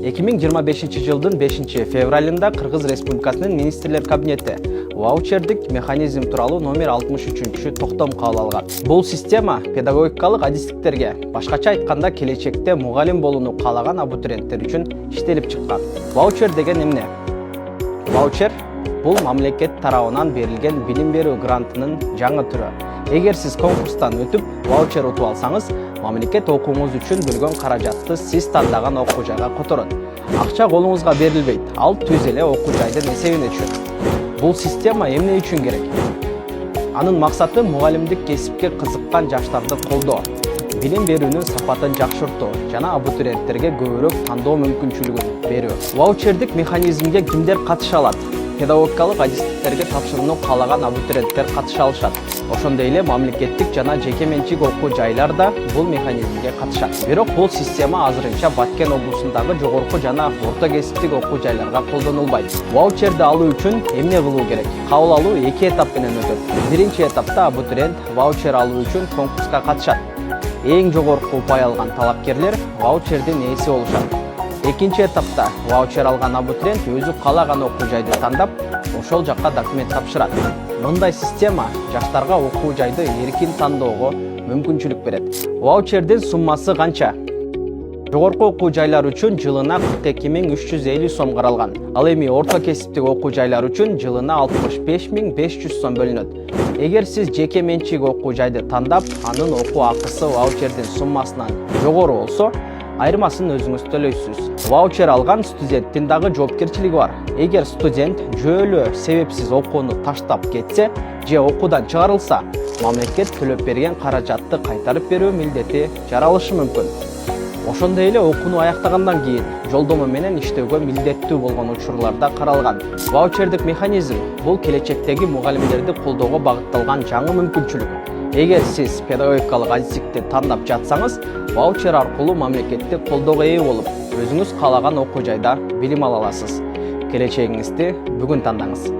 2025 жылдын 5-февралында Кыргыз Республикасынын Министрлер Кабинети ваучердик механизм тууралуу номер 63 токтом кабыл алган. Бул система педагогикалык адистиктерге, башкача айтканда келечекте мугалим болууну каалаган абитуриенттер үчүн иштелип чыккан. Ваучер деген эмне? Ваучер бул мамлекет тарабынан берилген билим берүү грантынын жаңы түрү. Эгер сиз конкурстан өтүп, ваучер утуп алсаңыз, мамлекет окууңуз үчүн бөлгөн каражатты сиз тандаган окуу жайга которот. Акча колуңузга берилбейт, ал түз эле окуу жайдын эсебине түшөт. Бул система эмне үчүн керек? Анын максаты мугалимдик кесипке кызыккан жаштарды колдоо, билим берүүнүн сапатын жакшыртуу жана абитуриенттерге көбүрөөк тандоо мүмкүнчүлүгүн берүү. Ваучердик механизмге кимдер катыша алат? Педагогикалык адистиктерге тапшырууну каалаган абитуриенттер катыша алышат. Ошондой эле мамлекеттик жана жеке менчик окуу жайлар да бул механизмге катышат. Бирок бул система азырынча Баткен облусундагы жогорку жана орто кесиптик окуу жайларга колдонулбайт. Ваучерди алуу үчүн эмне кылуу керек? Кабыл алуу 2 этап менен өтөт. Биринчи этапта абитуриент ваучер алуу үчүн конкурска катышат. Эң жогорку упай алган талапкерлер ваучердин ээси болушат. Экинчи этапта ваучер алган абитуриент өзү каалаган окуу жайды тандап, ошол жакка документ тапшырат. Мындай система жаштарга окуу жайды эркин тандоого мүмкүнчүлүк берет. Ваучердин суммасы канча? Жогорку окуу жайлар үчүн жылына 42.350 сом каралган. Ал эми орто кесиптик окуу жайлар үчүн жылына 65.500 сом бөлүнөт. Эгер сиз жеке менчик окуу жайды тандап, анын окуу акысы ваучердин суммасынан жогору болсо, айырмасын өзүңүз төлөйсүз. Ваучер алган студенттин дагы жоопкерчилиги бар. Эгер студент жөөлө себепсиз окууну таштап кетсе же окуудан чыгарылса, мамлекет төлөп берген каражатты кайтарып берүү милдети жаралышы мүмкүн. Ошондой эле окууну аяктагандан кийин жолдомо менен иштөөгө милдеттүү болгон учурларда каралган. Ваучердик механизм бул келечектеги мугалимдерди колдоого багытталган жаңы мүмкүнчүлүк. Эгер сиз педагогикалык адистикти тандап жатсаңыз, ваучер аркылуу мамлекеттик колдоого ээ болуп, өзүңүз каалаган окуу жайда билим ала аласыз. Келечегиңизди бүгүн тандаңыз.